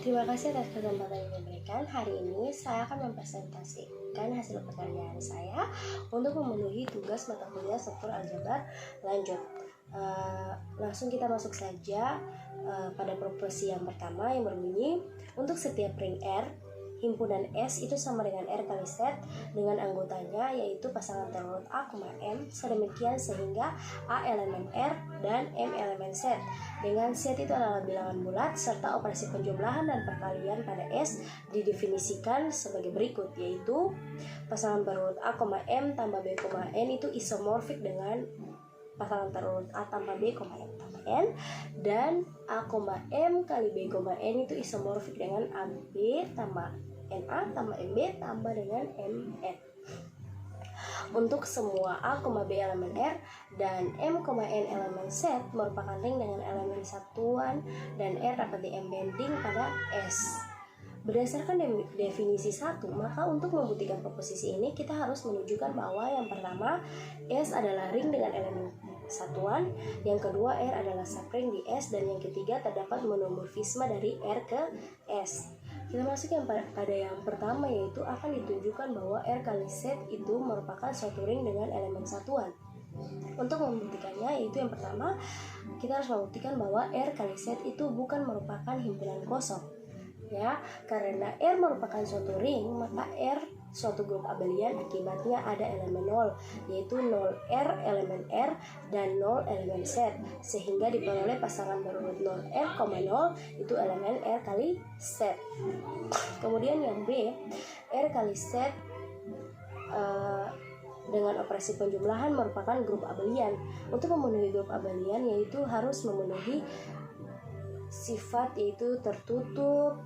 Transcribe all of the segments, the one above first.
Terima kasih atas kesempatan yang diberikan. Hari ini saya akan mempresentasikan hasil pekerjaan saya untuk memenuhi tugas mata kuliah struktur aljabar lanjut. Langsung kita masuk saja pada proporsi yang pertama yang berbunyi untuk setiap ring R, himpunan S itu sama dengan R kali Z dengan anggotanya yaitu pasangan terurut A, M sedemikian sehingga A elemen R dan M elemen Z dengan Z itu adalah bilangan bulat serta operasi penjumlahan dan perkalian pada S didefinisikan sebagai berikut, yaitu pasangan terurut A, M tambah B, N itu isomorfik dengan pasangan terurut A tambah B, M tambah N, dan A, M kali B, N itu isomorfik dengan AB tambah NA tambah MB tambah dengan MN. Untuk semua A, B elemen R dan M, N elemen Z merupakan ring dengan elemen satuan dan R dapat di-embedding pada S. Berdasarkan definisi 1, maka untuk membuktikan proposisi ini kita harus menunjukkan bahwa yang pertama S adalah ring dengan elemen satuan, yang kedua R adalah subring di S, dan yang ketiga terdapat monomorfisme dari R ke S. Kita masuk yang pada yang pertama, yaitu akan ditunjukkan bahwa R kali Z itu merupakan suatu ring dengan elemen satuan. Untuk membuktikannya, yaitu yang pertama kita harus membuktikan bahwa R kali Z itu bukan merupakan himpunan kosong. Ya, karena R merupakan suatu ring, maka R suatu grup abelian akibatnya ada elemen 0, yaitu 0R elemen R dan 0 elemen Z, sehingga diperoleh pasangan berurut 0R, 0 itu elemen R kali Z. Kemudian yang B, R kali Z dengan operasi penjumlahan merupakan grup abelian. Untuk memenuhi grup abelian yaitu harus memenuhi sifat yaitu tertutup,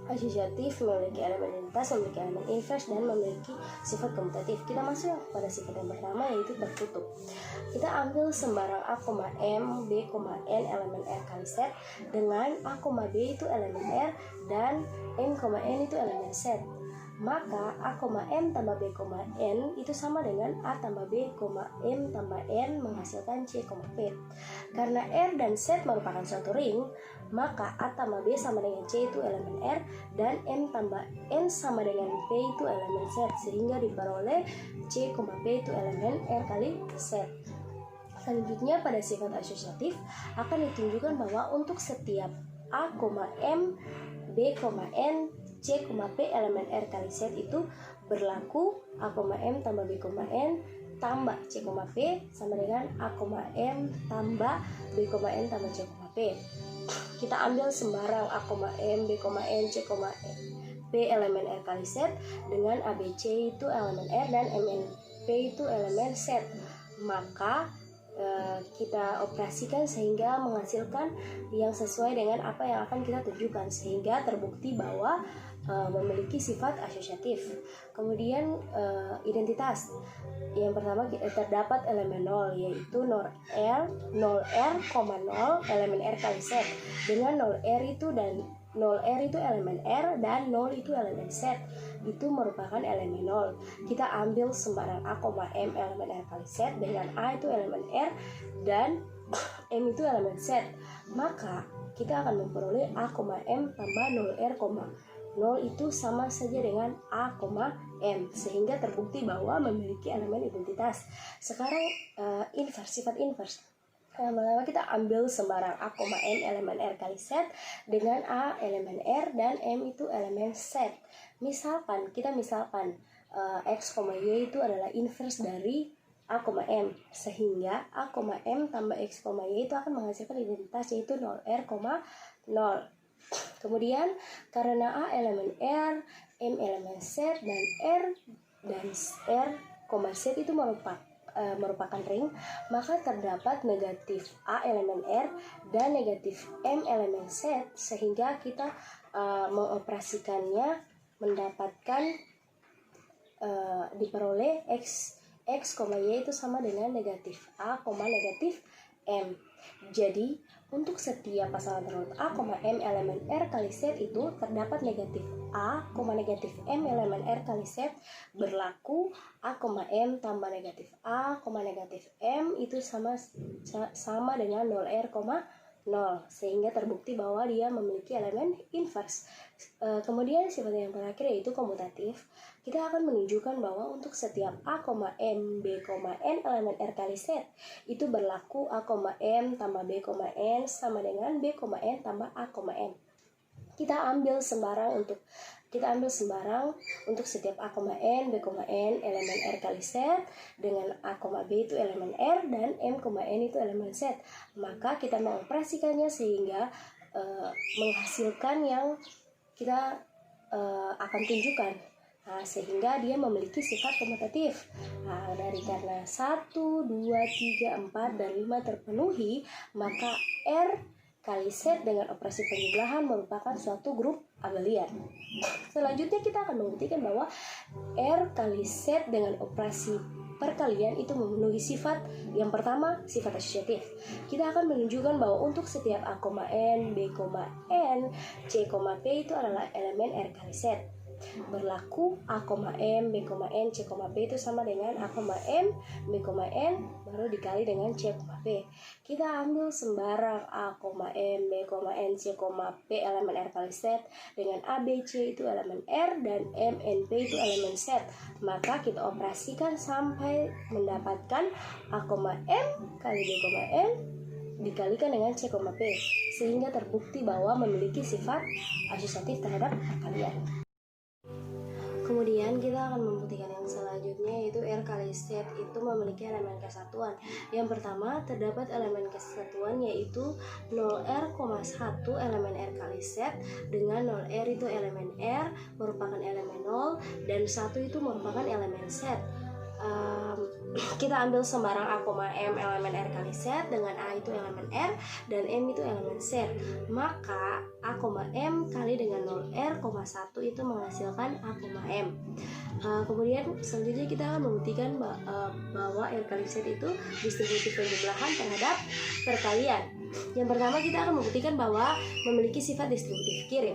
asosiatif, memiliki elemen identitas, memiliki elemen inverse, dan memiliki sifat komutatif. Kita masuk pada sifat yang pertama yaitu tertutup. Kita ambil sembarang A, M, B, N elemen R kali Z dengan A, B itu elemen R dan M, N itu elemen Z. Maka A, M tambah B, N itu sama dengan A tambah B, M tambah N menghasilkan C, P. Karena R dan Z merupakan suatu ring, maka A tambah B sama dengan C itu elemen R dan M tambah N sama dengan P itu elemen Z, sehingga diperoleh C, P itu elemen R kali Z. Selanjutnya pada sifat asosiatif akan ditunjukkan bahwa untuk setiap A, M, B, N, C, P elemen R kali Z itu berlaku A, M tambah B, N tambah C, P sama dengan A, M tambah B, N tambah C, P. Kita ambil sembarang A, M, B, N, C, P elemen R kali Z dengan ABC itu elemen R dan MNP itu elemen Z. Maka kita operasikan sehingga menghasilkan yang sesuai dengan apa yang akan kita tunjukkan, sehingga terbukti bahwa memiliki sifat asosiatif. Kemudian identitas. Yang pertama terdapat elemen 0, yaitu 0R, 0 elemen R kali Z dengan 0R itu dan 0R itu elemen R dan 0 itu elemen Z, itu merupakan elemen 0. Kita ambil sembarang A, M elemen R kali Z dengan A itu elemen R dan M itu elemen Z, maka kita akan memperoleh A, M tambah 0R, 0 itu sama saja dengan A, M, sehingga terbukti bahwa memiliki elemen identitas. Sekarang sifat inverse. Pertama kita ambil sembarang A, M elemen R kali Z dengan A elemen R dan M itu elemen Z. Kita misalkan X, Y itu adalah inverse dari A, M, sehingga A, M tambah X, Y itu akan menghasilkan identitas yaitu 0R, 0. Kemudian karena A elemen R, M elemen Z, dan R Z itu merupakan ring, maka terdapat negatif A elemen R dan negatif M elemen Z, sehingga kita mengoperasikannya mendapatkan diperoleh X, Y itu sama dengan negatif A, negatif M. Jadi untuk setiap pasangan terurut A, M elemen R kali Z itu terdapat negatif A, negatif M elemen R kali Z berlaku A, M tambah negatif A, negatif M itu sama dengan 0R, 0, sehingga terbukti bahwa dia memiliki elemen invers. Kemudian sifat yang terakhir yaitu komutatif. Kita akan menunjukkan bahwa untuk setiap A, M, B, N elemen R kali Z itu berlaku A, M tambah B, N sama dengan B, N tambah A, N. Kita ambil sembarang untuk setiap A, N, B, N elemen R kali Z dengan A, B itu elemen R dan M, N itu elemen Z. Maka kita mengoperasikannya sehingga menghasilkan yang kita akan tunjukkan. Nah, sehingga dia memiliki sifat komutatif. Nah, karena 1, 2, 3, 4, dan 5 terpenuhi, maka R kali Z dengan operasi penjumlahan merupakan suatu grup abelian. Selanjutnya kita akan membuktikan bahwa R kali Z dengan operasi perkalian itu memenuhi sifat yang pertama, sifat asosiatif. Kita akan menunjukkan bahwa untuk setiap A, N, B, N, C, P itu adalah elemen R kali Z. Berlaku A, M, B, N, C, P itu sama dengan A, M, B, N baru dikali dengan C, P. Kita ambil sembarang A, M, B, N, C, P elemen R kali Z dengan A, B, C itu elemen R dan M, N, P itu elemen Z. Maka kita operasikan sampai mendapatkan A, M kali B, N dikalikan dengan C, P, sehingga terbukti bahwa memiliki sifat asosiatif terhadap perkalian. Kemudian kita akan membuktikan yang selanjutnya, yaitu R kali Z itu memiliki elemen kesatuan. Yang pertama, terdapat elemen kesatuan yaitu 0R, 1 elemen R kali Z dengan 0R itu elemen R merupakan elemen 0 dan 1 itu merupakan elemen Z. Kita ambil sembarang A, M elemen R kali Z dengan A itu elemen R dan M itu elemen Z. Maka A, M kali dengan 0R, 1 itu menghasilkan A, M. Kemudian selanjutnya kita akan membuktikan bahwa R kali Z itu distributif penjumlahan terhadap perkalian. Yang pertama kita akan membuktikan bahwa memiliki sifat distributif kiri.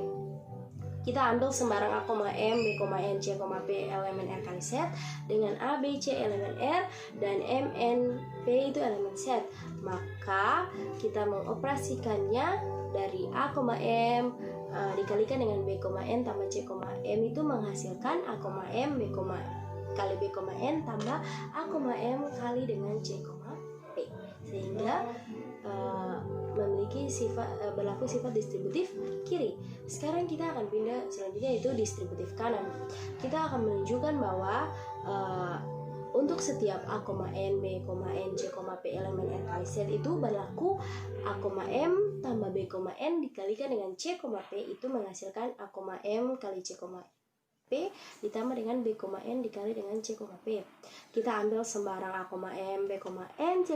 Kita ambil sembarang A, M, B, N, C, P elemen R kali Z dengan A, B, C elemen R dan M, N, P itu elemen Z. Maka kita mengoperasikannya dari A, M dikalikan dengan B, N tambah C, M itu menghasilkan A, M, B, kali B, N tambah A, M kali dengan C, P. Sehingga memiliki berlaku sifat distributif kiri. Sekarang kita akan pindah selanjutnya yaitu distributif kanan. Kita akan menunjukkan bahwa untuk setiap A, N, B, N, C, P elemen R kali Z itu berlaku A, M tambah B, N dikalikan dengan C, P itu menghasilkan A, M kali C, P ditambah dengan B, N dikali dengan C, P. Kita ambil sembarang A, M, B, N, C,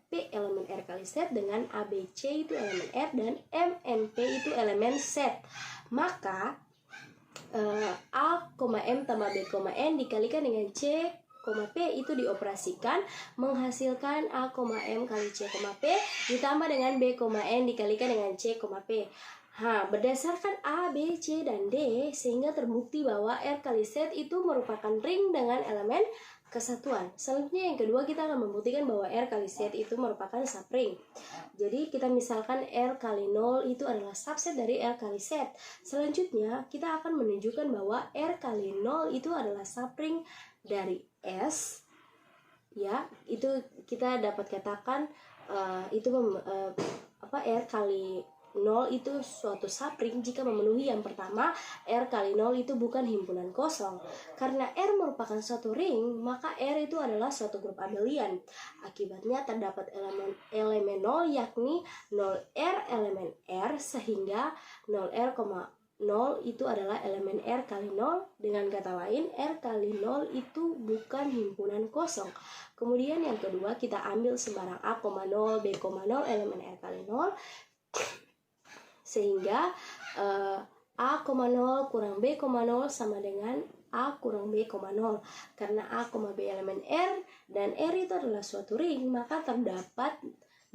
P elemen R kali Z dengan A, B, C itu elemen R dan M, N, P itu elemen Z. Maka A, M tambah B, N dikalikan dengan C, P itu dioperasikan menghasilkan A, M kali C, P ditambah dengan B, N dikalikan dengan C, P. Berdasarkan A, B, C, dan D sehingga terbukti bahwa R kali Z itu merupakan ring dengan elemen kesatuan. Selanjutnya yang kedua kita akan membuktikan bahwa R kali Z itu merupakan subring. Jadi kita misalkan R kali 0 itu adalah subset dari R kali Z. Selanjutnya kita akan menunjukkan bahwa R kali 0 itu adalah subring dari S. Ya, itu kita dapat katakan R kali 0 itu suatu subring jika memenuhi yang pertama, R kali 0 itu bukan himpunan kosong. Karena R merupakan suatu ring, maka R itu adalah suatu grup abelian. Akibatnya terdapat elemen 0 yakni 0R elemen R sehingga 0R, 0 itu adalah elemen R kali 0. Dengan kata lain, R kali 0 itu bukan himpunan kosong. Kemudian yang kedua kita ambil sembarang A, 0, B, 0 elemen R kali 0 sehingga A, 0 kurang B, 0 sama dengan A kurang B, 0. Karena A, B elemen R dan R itu adalah suatu ring, maka terdapat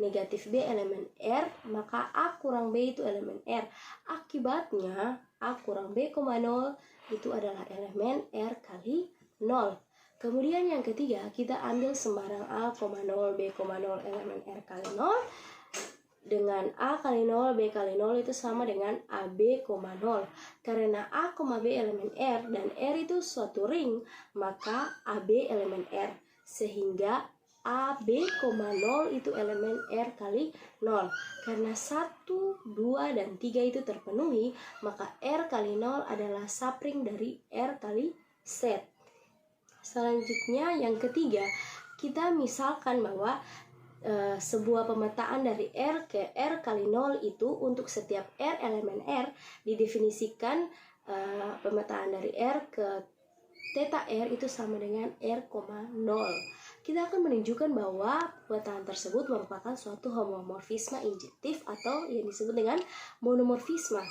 negatif B elemen R, maka A kurang B itu elemen R. Akibatnya A kurang B, 0 itu adalah elemen R kali 0. Kemudian yang ketiga kita ambil sembarang A, 0, B, 0 elemen R kali 0 dengan A kali 0, B kali 0 itu sama dengan AB, 0. Karena A, B elemen R dan R itu suatu ring, maka AB elemen R. Sehingga AB, 0 itu elemen R kali 0. Karena 1, 2, dan 3 itu terpenuhi, maka R kali 0 adalah subring dari R kali Z. Selanjutnya yang ketiga, kita misalkan bahwa sebuah pemetaan dari R ke R kali 0 itu untuk setiap R elemen R didefinisikan pemetaan dari R ke theta R itu sama dengan R, 0. Kita akan menunjukkan bahwa pemetaan tersebut merupakan suatu homomorfisme injektif atau yang disebut dengan monomorfisme.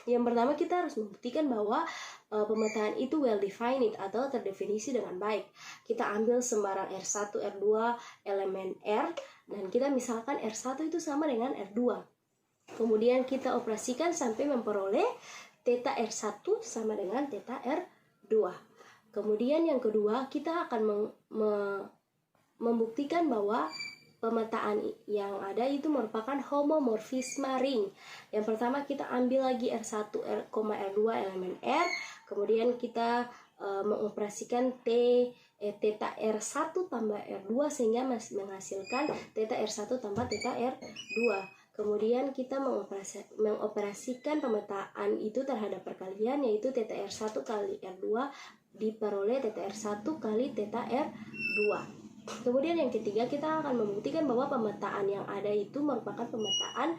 Yang pertama, kita harus membuktikan bahwa pemetaan itu well defined atau terdefinisi dengan baik. Kita ambil sembarang R1, R2 elemen R dan kita misalkan R1 itu sama dengan R2. Kemudian kita operasikan sampai memperoleh theta R1 sama dengan theta R2. Kemudian yang kedua, kita akan membuktikan bahwa pemetaan yang ada itu merupakan homomorfisme ring. Yang pertama, kita ambil lagi R1, R2 elemen R. Kemudian kita mengoperasikan theta R1 tambah R2 sehingga menghasilkan theta R1 tambah theta R2. Kemudian kita mengoperasikan pemetaan itu terhadap perkalian, yaitu theta R1 kali R2 diperoleh theta R1 kali theta R2. Kemudian yang ketiga, kita akan membuktikan bahwa pemetaan yang ada itu merupakan pemetaan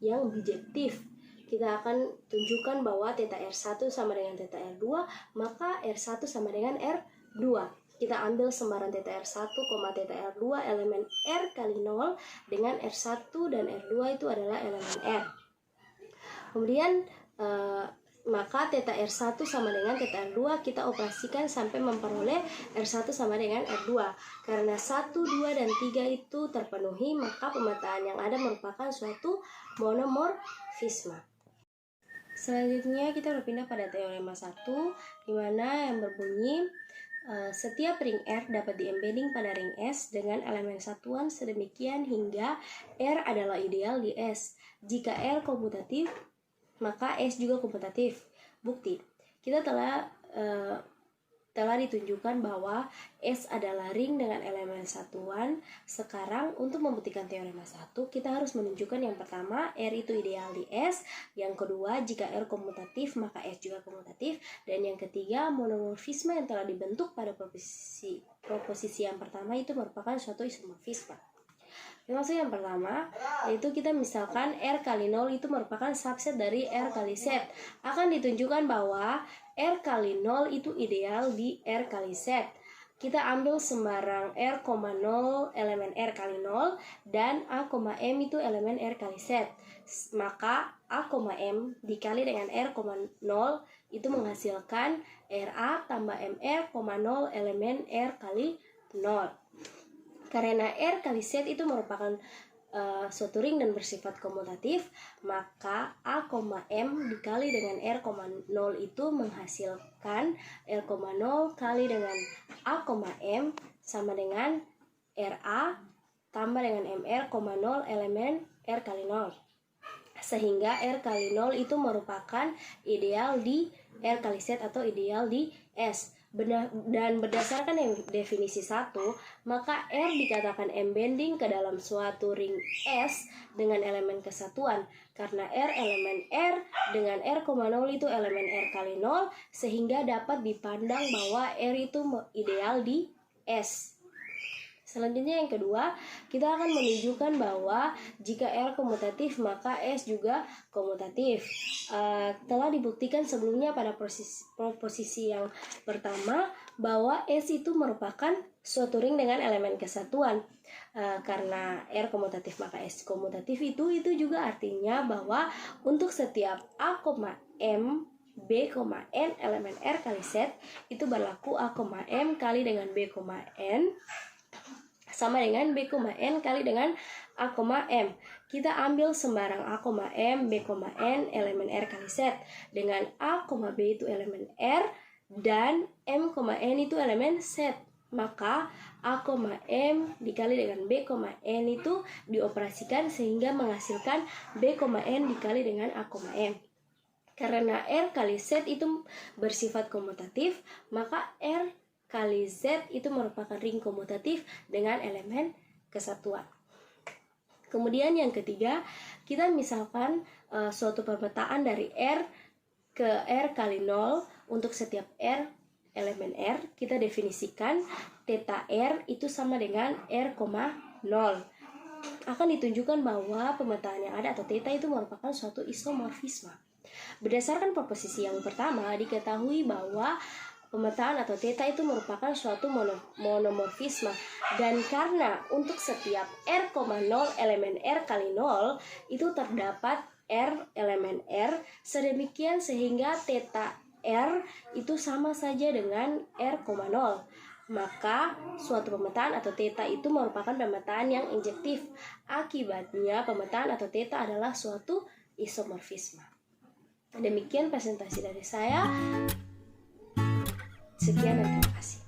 yang bijektif. Kita akan tunjukkan bahwa theta R1 sama dengan theta R2, maka R1 sama dengan R2. Kita ambil sembarang theta R1, theta R2 elemen R kali 0 dengan R1 dan R2 itu adalah elemen R. Kemudian maka theta R1 sama dengan theta R2 kita operasikan sampai memperoleh R1 sama dengan R2. Karena 1, 2, dan 3 itu terpenuhi, maka pemetaan yang ada merupakan suatu monomorfisme. Selanjutnya kita berpindah pada teorema 1, di mana yang berbunyi setiap ring R dapat di-embedding pada ring S dengan elemen satuan sedemikian hingga R adalah ideal di S. Jika R komutatif, maka S juga komutatif. Bukti, kita telah ditunjukkan bahwa S adalah ring dengan elemen satuan. Sekarang untuk membuktikan teorema 1, kita harus menunjukkan yang pertama, R itu ideal di S. Yang kedua, jika R komutatif, maka S juga komutatif. Dan yang ketiga, monomorfisme yang telah dibentuk pada proposisi yang pertama itu merupakan suatu isomorfisme. Maksud yang pertama, yaitu kita misalkan R kali 0 itu merupakan subset dari R kali Z. Akan ditunjukkan bahwa R kali 0 itu ideal di R kali Z. Kita ambil sembarang R, 0 elemen R kali 0 dan A, M itu elemen R kali Z. Maka A, M dikali dengan R, 0 itu menghasilkan RA tambah MR, 0 elemen R kali 0. Karena R kali Z itu merupakan suatu ring dan bersifat komutatif, maka A, M dikali dengan R, 0 itu menghasilkan R, 0 kali dengan A, M sama dengan RA tambah dengan MR, 0 elemen R kali 0. Sehingga R kali 0 itu merupakan ideal di R kali Z atau ideal di S. Dan berdasarkan yang definisi 1, maka R dikatakan embedding ke dalam suatu ring S dengan elemen kesatuan. Karena R elemen R dengan R, 0 itu elemen R kali 0, sehingga dapat dipandang bahwa R itu ideal di S. Selanjutnya yang kedua, kita akan menunjukkan bahwa jika R komutatif maka S juga komutatif. Telah dibuktikan sebelumnya pada proposisi yang pertama bahwa S itu merupakan suatu ring dengan elemen kesatuan. Karena R komutatif maka S komutatif itu juga artinya bahwa untuk setiap A, M, B, N elemen R kali Z itu berlaku A, M kali dengan B, N sama dengan B, N kali dengan A, M. Kita ambil sembarang A, M, B, N elemen R kali Z dengan A, B itu elemen R dan M, N itu elemen Z. maka A, M dikali dengan B, N itu dioperasikan sehingga menghasilkan B, N dikali dengan A, M. Karena R kali Z itu bersifat komutatif, maka R kali Z itu merupakan ring komutatif dengan elemen kesatuan. Kemudian yang ketiga, kita misalkan suatu pemetaan dari R ke R kali 0 untuk setiap R elemen R, kita definisikan theta R itu sama dengan R, 0. Akan ditunjukkan bahwa pemetaan yang ada atau theta itu merupakan suatu isomorfisme. Berdasarkan proposisi yang pertama, diketahui bahwa pemetaan atau theta itu merupakan suatu monomorfisme, dan karena untuk setiap R, 0 elemen R kali 0 itu terdapat R elemen R sedemikian sehingga theta R itu sama saja dengan R, 0. Maka suatu pemetaan atau theta itu merupakan pemetaan yang injektif. Akibatnya pemetaan atau theta adalah suatu isomorfisme. Demikian presentasi dari saya. Sekian dan terima kasih.